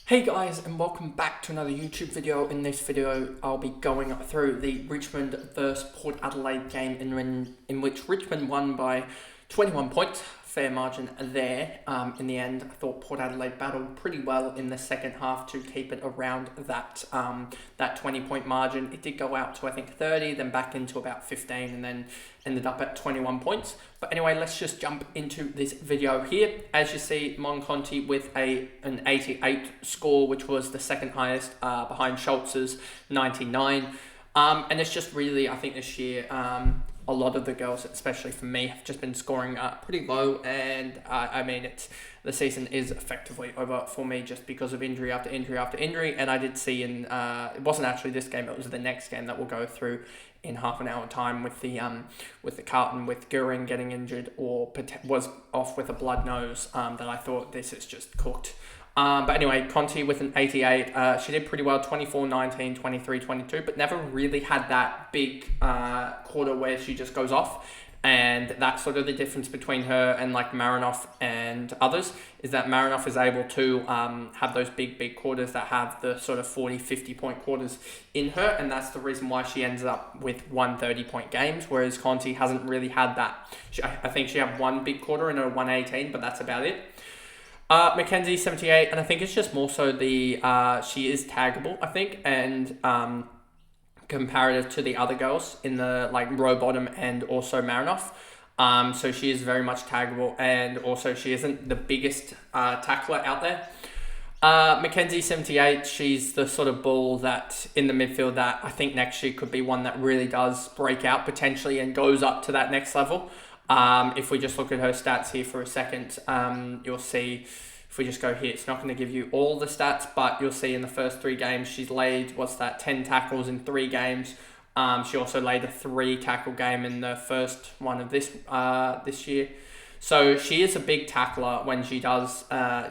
Hey guys, and welcome back to another YouTube video. In this video, I'll be going through the Richmond versus Port Adelaide game in which Richmond won by 21 points. Fair margin there. In the end, I thought Port Adelaide battled pretty well in the second half to keep it around that 20-point margin. It did go out to I think 30, then back into about 15, and then ended up at 21 points. But anyway, let's just jump into this video here. As you see, Monconti with an 88 score, which was the second highest behind Schultz's 99. And it's just really, I think this year, a lot of the girls, especially for me, have just been scoring pretty low, and I mean, the season is effectively over for me just because of injury after injury after injury. And I did see it wasn't actually this game; it was the next game that we'll go through in half an hour time with the Carlton, with Goering getting injured or was off with a blood nose. That I thought this is just cooked. But anyway, Conti with an 88, she did pretty well, 24, 19, 23, 22, but never really had that big quarter where she just goes off. And that's sort of the difference between her and like Marinoff and others, is that Marinoff is able to have those big quarters that have the sort of 40, 50 point quarters in her. And that's the reason why she ends up with 130-point games, whereas Conti hasn't really had that. I think she had one big quarter in her 118, but that's about it. Mackenzie 78, and I think it's just more so she is taggable, I think, and comparative to the other girls in the like Rowbottom and also Marinoff. So she is very much taggable, and also she isn't the biggest tackler out there. Mackenzie 78, she's the sort of bull that in the midfield that I think next year could be one that really does break out potentially and goes up to that next level. If we just look at her stats here for a second, you'll see, if we just go here, it's not going to give you all the stats, but you'll see in the first 3 games, she's laid, 10 tackles in 3 games. She also laid a 3 tackle game in the first one of this year. So she is a big tackler when she does,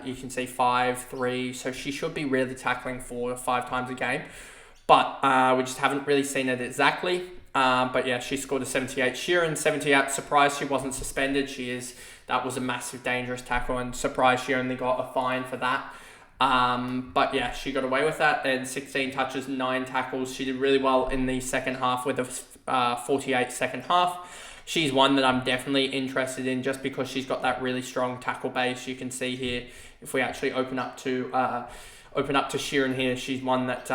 you can see 5, 3, so she should be really tackling 4 to 5 times a game. But we just haven't really seen it exactly. But yeah, she scored a 78. Sheeran 78, surprised she wasn't suspended. That was a massive dangerous tackle, and surprised she only got a fine for that. But yeah, she got away with that, and 16 touches, 9 tackles. She did really well in the second half with a 48 second half. She's one that I'm definitely interested in just because she's got that really strong tackle base. You can see here, if we actually open up to Sheeran here, she's one that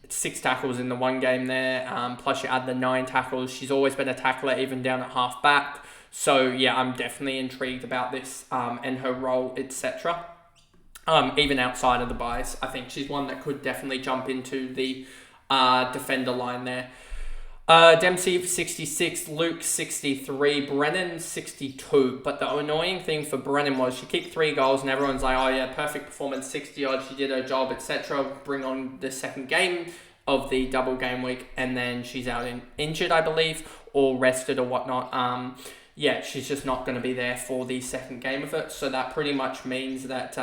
6 tackles in the one game there, plus you add the 9 tackles. She's always been a tackler, even down at half back. So yeah, I'm definitely intrigued about this and her role, etc. Even outside of the buys, I think she's one that could definitely jump into the defender line there. Dempsey 66, Luke 63, Brennan 62. But the annoying thing for Brennan was she kicked 3 goals and everyone's like, oh yeah, perfect performance, 60 odd, she did her job, etc. Bring on the second game of the double game week, and then she's out injured, I believe, or rested or whatnot. Yeah, she's just not going to be there for the second game of it. So that pretty much means that,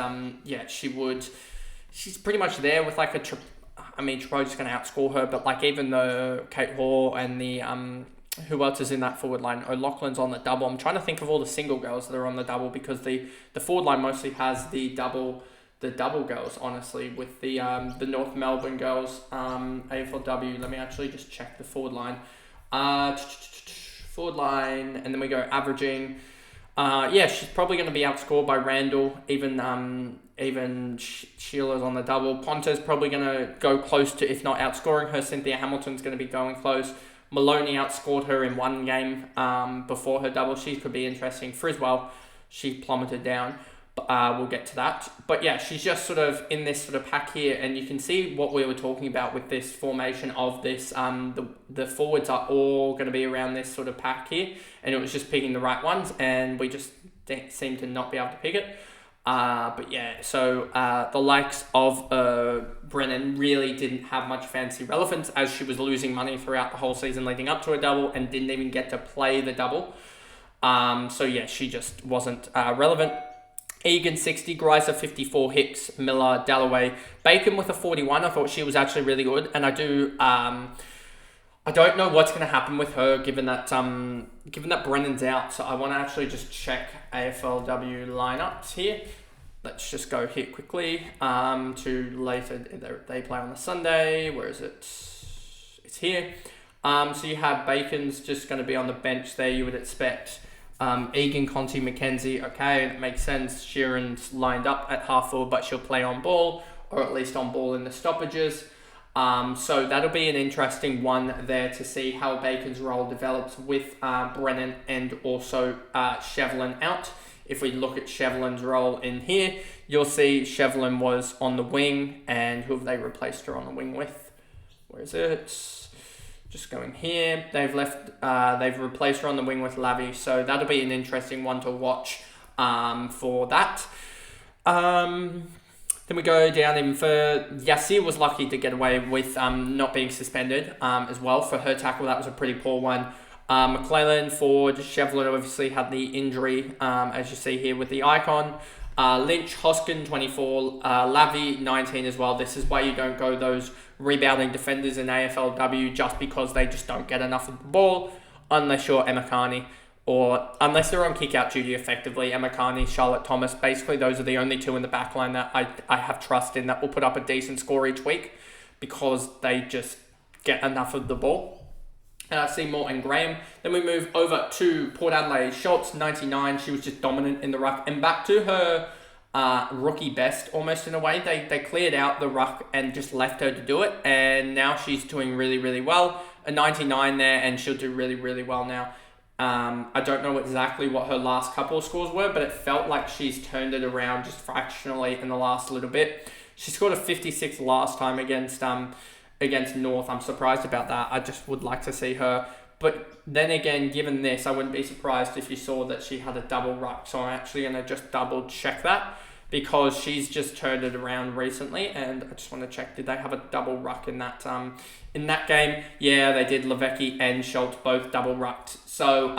she's pretty much there with like Tripodi's going to outscore her, but like even though Kate Hall and the who else is in that forward line? O'Loughlin's on the double. I'm trying to think of all the single girls that are on the double, because the forward line mostly has the double girls, honestly, with the North Melbourne girls, AFLW. Let me actually just check the forward line. Forward line, and then we go averaging. Yeah, she's probably going to be outscored by Randall. Even Sheila's on the double. Ponta's probably going to go close to, if not outscoring her. Cynthia Hamilton's going to be going close. Maloney outscored her in one game before her double. She could be interesting. Friswell, she plummeted down. But we'll get to that. But yeah, she's just sort of in this sort of pack here, and you can see what we were talking about with this formation of this. The forwards are all going to be around this sort of pack here, and it was just picking the right ones, and we just seem to not be able to pick it. But yeah, so the likes of Brennan really didn't have much fancy relevance, as she was losing money throughout the whole season leading up to a double and didn't even get to play the double. So yeah, she just wasn't relevant. Egan 60, Greiser 54, Hicks, Miller, Dalloway, Bacon with a 41. I thought she was actually really good, and I don't know what's going to happen with her given that Brennan's out. So I want to actually just check AFLW lineups here. let's just go here quickly to later. They play on the Sunday. Where is it? It's here. So you have Bacon's just going to be on the bench there. You would expect Egan, Conti, McKenzie. Okay, it makes sense. Sheeran's lined up at half forward, but she'll play on ball, or at least on ball in the stoppages. So that'll be an interesting one there to see how Bacon's role develops with Brennan and also Shevlin out. If we look at Shevlin's role in here, you'll see Shevlin was on the wing, and who have they replaced her on the wing with? Where is it? Just going here. They've replaced her on the wing with Lavi, so that'll be an interesting one to watch for that. Then we go down even further. Yassir was lucky to get away with not being suspended as well for her tackle. That was a pretty poor one. McClellan, Ford, Shevlin obviously had the injury, as you see here with the icon. Lynch, Hoskin, 24, Lavi, 19 as well. This is why you don't go those rebounding defenders in AFLW, just because they just don't get enough of the ball, unless you're Emma Carney, or unless they're on kick-out duty effectively. Emma Carney, Charlotte Thomas, basically those are the only two in the back line that I have trust in that will put up a decent score each week, because they just get enough of the ball. Seymour and Graham. Then we move over to Port Adelaide. Schultz, 99. She was just dominant in the ruck. And back to her rookie best, almost in a way. They cleared out the ruck and just left her to do it. And now she's doing really, really well. A 99 there, and she'll do really, really well now. I don't know exactly what her last couple of scores were, but it felt like she's turned it around just fractionally in the last little bit. She scored a 56 last time against North. I'm surprised about that. I just would like to see her. But then again, given this, I wouldn't be surprised if you saw that she had a double ruck. So I'm actually going to just double check that, because she's just turned it around recently. And I just want to check, did they have a double ruck in that game? Yeah, they did. Levecki and Schultz both double rucked. So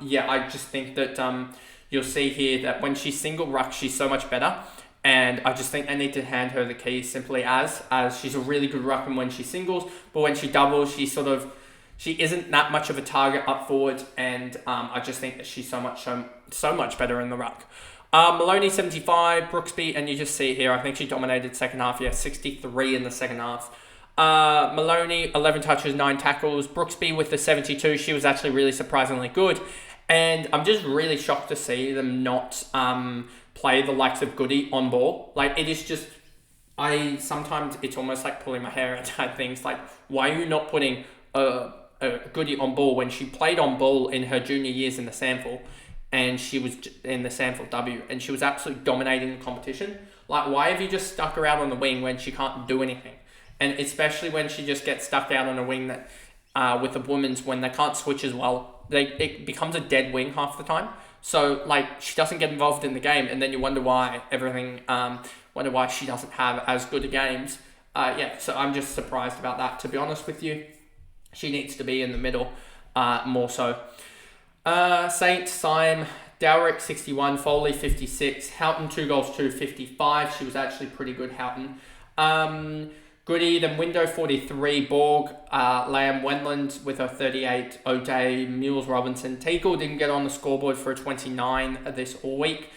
yeah, I just think that you'll see here that when she's single ruck, she's so much better. And I just think they need to hand her the keys simply as she's a really good ruckman when she singles, but when she doubles, she isn't that much of a target up forward, and I just think that she's so much better in the ruck. Maloney, 75, Brooksby, and you just see here, I think she dominated second half, 63 in the second half. Maloney, 11 touches, 9 tackles. Brooksby with the 72, she was actually really surprisingly good, and I'm just really shocked to see them not play the likes of Goody on ball. Like, it is just, sometimes it's almost like pulling my hair out type things. Like, why are you not putting a Goody on ball when she played on ball in her junior years in the Sample, and she was in the Sample W, and she was absolutely dominating the competition? Like, why have you just stuck her out on the wing when she can't do anything? And especially when she just gets stuck out on a wing that with the women's, when they can't switch as well, it becomes a dead wing half the time. So, like, she doesn't get involved in the game, and then you wonder why she doesn't have as good a games. So I'm just surprised about that, to be honest with you. She needs to be in the middle, more so. Saint, Syme, Dowrick, 61, Foley, 56, Houghton, 2 goals, 2, 55. She was actually pretty good, Houghton. Goody, then Window, 43, Borg, Liam Wendland with a 38, O'Day, Mules, Robinson. Teagle didn't get on the scoreboard for a 29 this all week.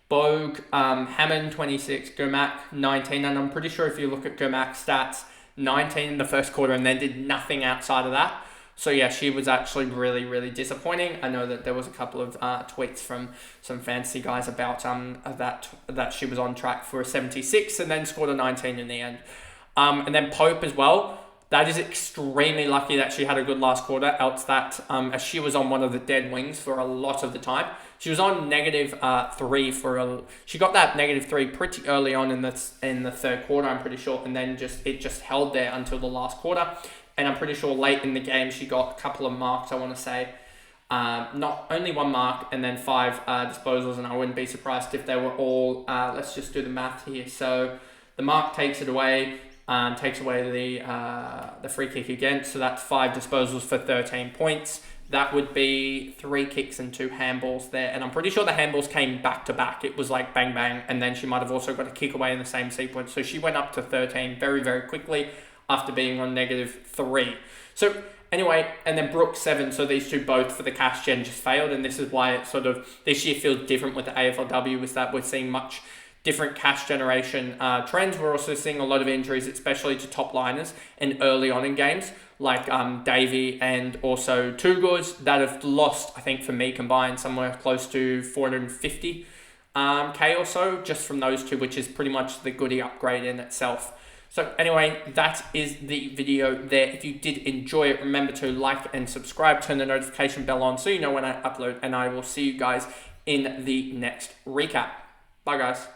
Bogue, Hammond, 26, Gomack, 19, and I'm pretty sure if you look at Gomack's stats, 19 in the first quarter and then did nothing outside of that. So yeah, she was actually really, really disappointing. I know that there was a couple of tweets from some fantasy guys about that she was on track for a 76 and then scored a 19 in the end. And then Pope as well. That is extremely lucky that she had a good last quarter, else that as she was on one of the dead wings for a lot of the time. She was on -3 she got that -3 pretty early on in the third quarter, I'm pretty sure, and then it just held there until the last quarter. And I'm pretty sure late in the game she got a couple of marks, I want to say. Not only 1 mark and then 5 disposals, and I wouldn't be surprised if they were all, let's just do the math here. So the mark takes it away. Takes away the free kick again. So that's 5 disposals for 13 points. That would be 3 kicks and 2 handballs there. And I'm pretty sure the handballs came back to back. It was like bang, bang. And then she might have also got a kick away in the same sequence. So she went up to 13 very, very quickly after being on -3. So anyway, and then Brooks, 7. So these two both for the cash gen just failed. And this is why it sort of, this year feels different with the AFLW, is that we're seeing much different cash generation trends. We're also seeing a lot of injuries, especially to top liners and early on in games, like Davey and also Two Goods, that have lost, I think for me combined, somewhere close to 450 K or so just from those two, which is pretty much the goodie upgrade in itself. So anyway, that is the video there. If you did enjoy it, remember to like and subscribe, turn the notification bell on so you know when I upload, and I will see you guys in the next recap. Bye guys.